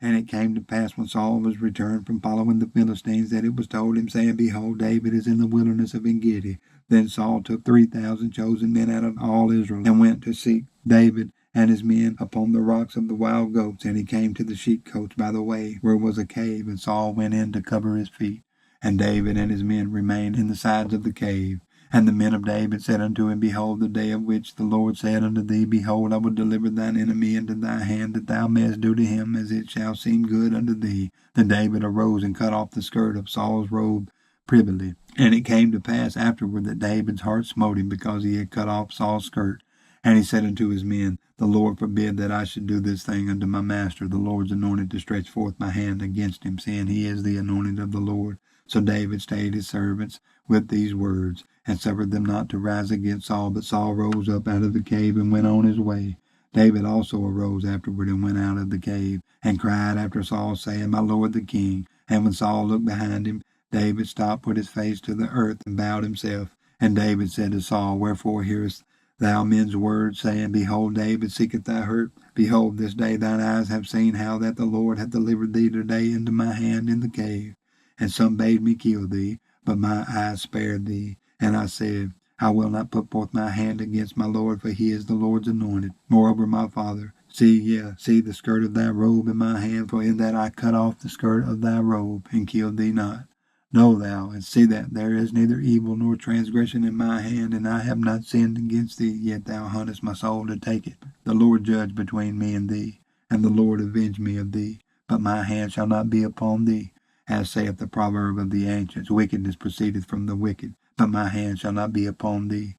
And it came to pass when Saul was returned from following the Philistines that it was told him, saying, Behold, David is in the wilderness of En-gedi. Then Saul took 3,000 chosen men out of all Israel, and went to seek David and his men upon the rocks of the wild goats. And he came to the sheepcotes by the way, where was a cave, and Saul went in to cover his feet. And David and his men remained in the sides of the cave. And the men of David said unto him, Behold, the day of which the Lord said unto thee, Behold, I will deliver thine enemy into thy hand, that thou mayest do to him as it shall seem good unto thee. Then David arose and cut off the skirt of Saul's robe privily. And it came to pass afterward that David's heart smote him, because he had cut off Saul's skirt. And he said unto his men, The Lord forbid that I should do this thing unto my master, the Lord's anointed, to stretch forth my hand against him, seeing he is the anointed of the Lord. So David stayed his servants with these words, and suffered them not to rise against Saul. But Saul rose up out of the cave and went on his way. David also arose afterward and went out of the cave, and cried after Saul, saying, My lord the king. And when Saul looked behind him, David stopped with his face to the earth, and bowed himself. And David said to Saul, Wherefore hearest thou men's words, saying, Behold, David seeketh thy hurt? Behold, this day thine eyes have seen how that the Lord hath delivered thee today into my hand in the cave. And some bade me kill thee, but my eyes spared thee. And I said, I will not put forth my hand against my Lord, for he is the Lord's anointed. Moreover, my father, see the skirt of thy robe in my hand, for in that I cut off the skirt of thy robe, and killed thee not. Know thou, and see that there is neither evil nor transgression in my hand, and I have not sinned against thee, yet thou huntest my soul to take it. The Lord judge between me and thee, and the Lord avenge me of thee. But my hand shall not be upon thee. As saith the proverb of the ancients, wickedness proceedeth from the wicked, but my hand shall not be upon thee.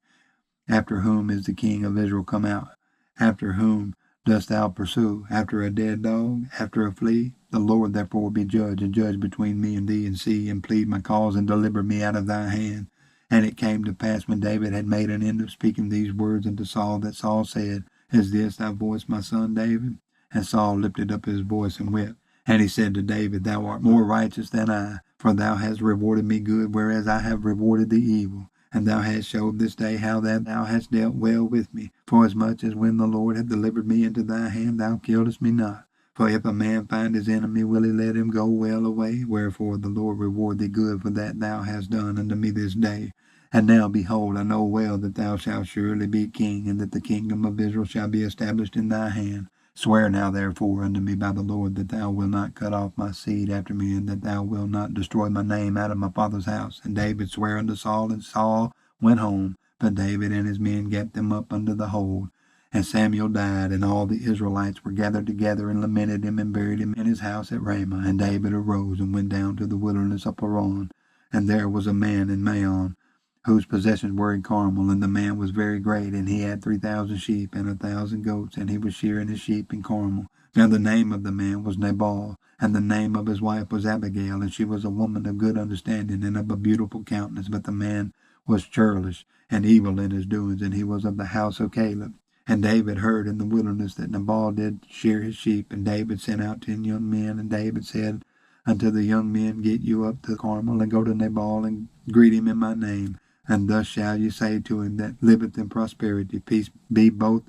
After whom is the king of Israel come out? After whom dost thou pursue? After a dead dog? After a flea? The Lord therefore be judge, and judge between me and thee, and see, and plead my cause, and deliver me out of thy hand. And it came to pass, when David had made an end of speaking these words unto Saul, that Saul said, Is this thy voice, my son David? And Saul lifted up his voice and wept. And he said to David, Thou art more righteous than I, for thou hast rewarded me good, whereas I have rewarded thee evil. And thou hast showed this day how that thou hast dealt well with me, forasmuch as when the Lord hath delivered me into thy hand, thou killedst me not. For if a man find his enemy, will he let him go well away? Wherefore the Lord reward thee good for that thou hast done unto me this day. And now, behold, I know well that thou shalt surely be king, and that the kingdom of Israel shall be established in thy hand. Swear now therefore unto me by the Lord that thou wilt not cut off my seed after me, and that thou wilt not destroy my name out of my father's house. And David sware unto Saul, and Saul went home. But David and his men gat them up under the hold. And Samuel died, and all the Israelites were gathered together, and lamented him, and buried him in his house at Ramah. And David arose, and went down to the wilderness of Paran. And there was a man in Maon, whose possessions were in Carmel, and the man was very great, and he had 3,000 sheep and 1,000 goats, and he was shearing his sheep in Carmel. Now the name of the man was Nabal, and the name of his wife was Abigail, and she was a woman of good understanding and of a beautiful countenance. But the man was churlish and evil in his doings, and he was of the house of Caleb. And David heard in the wilderness that Nabal did shear his sheep, and David sent out 10 young men, and David said unto the young men, Get you up to Carmel, and go to Nabal, and greet him in my name. And thus shall you say to him that liveth in prosperity, Peace be both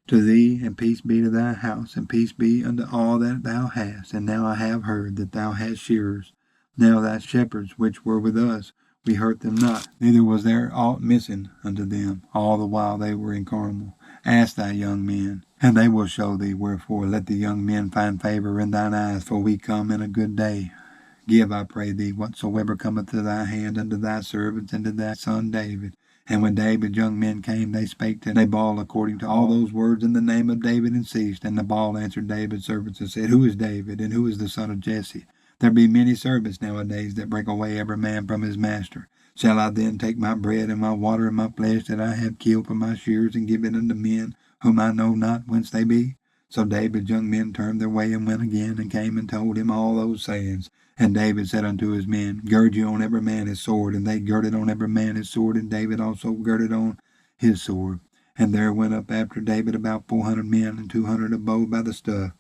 to thee, and peace be to thy house, and peace be unto all that thou hast. And now I have heard that thou hast shearers. Now thy shepherds which were with us, we hurt them not, neither was there aught missing unto them, all the while they were in Carmel. Ask thy young men, and they will show thee. Wherefore let the young men find favor in thine eyes, for we come in a good day. Give, I pray thee, whatsoever cometh to thy hand unto thy servants and to thy son David. And when David's young men came, they spake to Nabal according to all those words in the name of David, and ceased. And Nabal answered David's servants and said, Who is David, and who is the son of Jesse? There be many servants nowadays that break away every man from his master. Shall I then take my bread and my water and my flesh that I have killed for my shears, and give it unto men whom I know not whence they be? So David's young men turned their way, and went again, and came and told him all those sayings. And David said unto his men, Gird you on every man his sword. And they girded on every man his sword, and David also girded on his sword. And there went up after David about 400 men, and 200 abode by the stuff.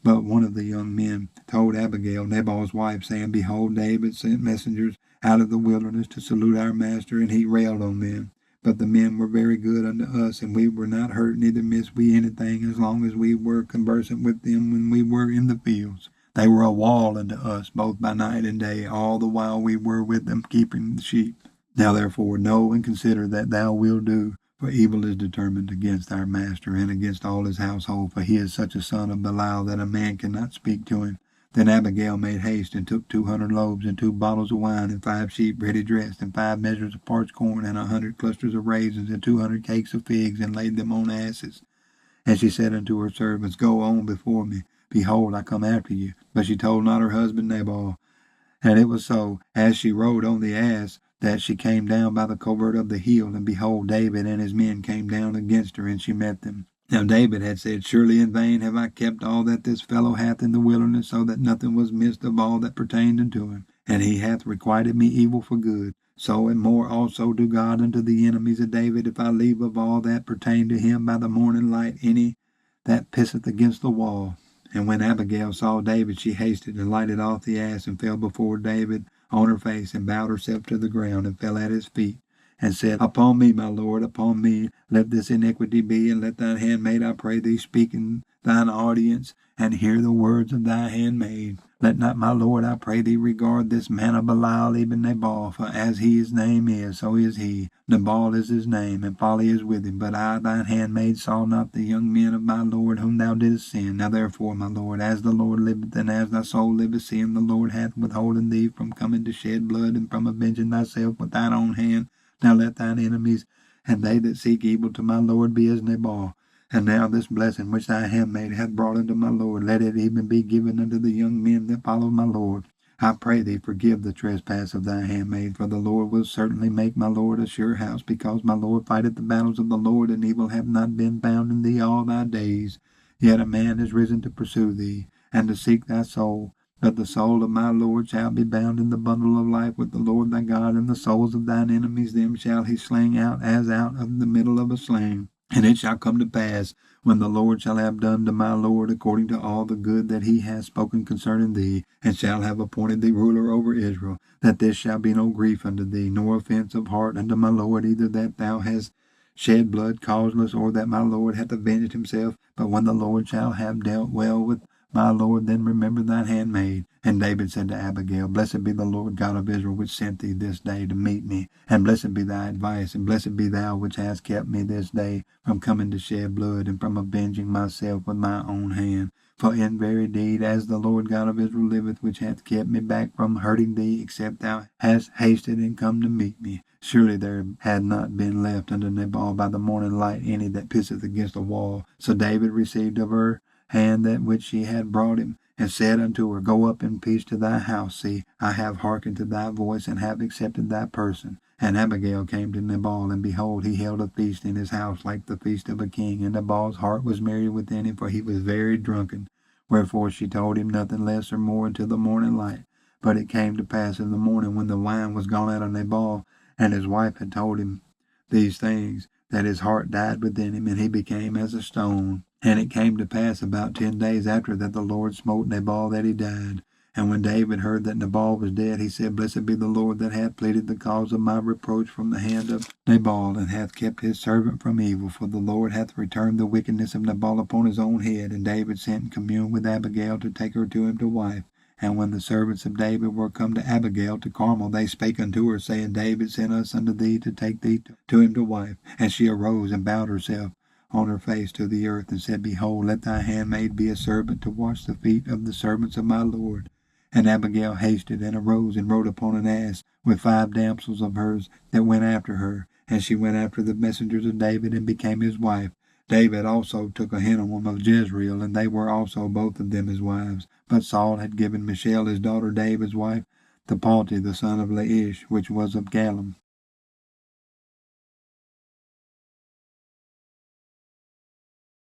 But one of the young men told Abigail, Nabal's wife, saying, Behold, David sent messengers out of the wilderness to salute our master, and he railed on them. But the men were very good unto us, and we were not hurt, neither missed we anything, as long as we were conversant with them when we were in the fields. They were a wall unto us, both by night and day, all the while we were with them keeping the sheep. Now therefore know and consider that thou wilt do, for evil is determined against our master and against all his household, for he is such a son of Belial that a man cannot speak to him. Then Abigail made haste, and took 200 loaves, and 2 bottles of wine, and 5 sheep ready dressed, and 5 measures of parched corn, and 100 clusters of raisins, and 200 cakes of figs, and laid them on asses. And she said unto her servants, Go on before me. Behold, I come after you. But she told not her husband Nabal. And it was so, as she rode on the ass, that she came down by the covert of the hill, and behold, David and his men came down against her, and she met them. Now David had said, Surely in vain have I kept all that this fellow hath in the wilderness, so that nothing was missed of all that pertained unto him. And he hath requited me evil for good. So and more also do God unto the enemies of David, if I leave of all that pertained to him by the morning light any that pisseth against the wall. And when Abigail saw David, she hasted and lighted off the ass, and fell before David on her face, and bowed herself to the ground, and fell at his feet, and said, Upon me, my lord, upon me, let this iniquity be, and let thine handmaid, I pray thee, speak in thine audience, and hear the words of thy handmaid. Let not my lord, I pray thee, regard this man of Belial, even Nabal, for as his name is, so is he. Nabal is his name, and folly is with him. But I, thine handmaid, saw not the young men of my lord whom thou didst send. Now therefore, my lord, as the Lord liveth, and as thy soul liveth, seeing the Lord hath withholden thee from coming to shed blood, and from avenging thyself with thine own hand, now let thine enemies and they that seek evil to my lord be as Nabal. And now this blessing which thy handmaid hath brought unto my lord, let it even be given unto the young men that follow my lord. I pray thee, forgive the trespass of thy handmaid, for the Lord will certainly make my lord a sure house, because my lord fighteth the battles of the Lord, and evil hath not been found in thee all thy days. Yet a man is risen to pursue thee, and to seek thy soul. But the soul of my Lord shall be bound in the bundle of life with the Lord thy God, and the souls of thine enemies, them shall he sling out as out of the middle of a sling. And it shall come to pass, when the Lord shall have done to my Lord according to all the good that he has spoken concerning thee, and shall have appointed thee ruler over Israel, that this shall be no grief unto thee, nor offense of heart unto my Lord, either that thou hast shed blood causeless, or that my Lord hath avenged himself. But when the Lord shall have dealt well with my Lord, then remember thine handmaid. And David said to Abigail, Blessed be the Lord God of Israel, which sent thee this day to meet me. And blessed be thy advice, and blessed be thou which hast kept me this day from coming to shed blood, and from avenging myself with my own hand. For in very deed, as the Lord God of Israel liveth, which hath kept me back from hurting thee, except thou hast hasted and come to meet me, surely there had not been left unto Nabal by the morning light any that pisseth against the wall. So David received of her hand that which she had brought him, and said unto her, Go up in peace to thy house. See, I have hearkened to thy voice, and have accepted thy person. And Abigail came to Nabal, and behold, he held a feast in his house like the feast of a king. And Nabal's heart was merry within him, for he was very drunken. Wherefore she told him nothing less or more until the morning light. But it came to pass in the morning, when the wine was gone out of Nabal, and his wife had told him these things, that his heart died within him, and he became as a stone. And it came to pass about 10 days after that the Lord smote Nabal, that he died. And when David heard that Nabal was dead, he said, Blessed be the Lord that hath pleaded the cause of my reproach from the hand of Nabal, and hath kept his servant from evil. For the Lord hath returned the wickedness of Nabal upon his own head. And David sent and communed with Abigail to take her to him to wife. And when the servants of David were come to Abigail to Carmel, they spake unto her, saying, David sent us unto thee to take thee to him to wife. And she arose and bowed herself on her face to the earth, and said, Behold, let thy handmaid be a servant to wash the feet of the servants of my Lord. And Abigail hasted, and arose, and rode upon an ass, with 5 damsels of hers that went after her. And she went after the messengers of David, and became his wife. David also took Ahinoam of Jezreel, and they were also both of them his wives. But Saul had given Michal his daughter David's wife to Palti the son of Laish, which was of Gallim.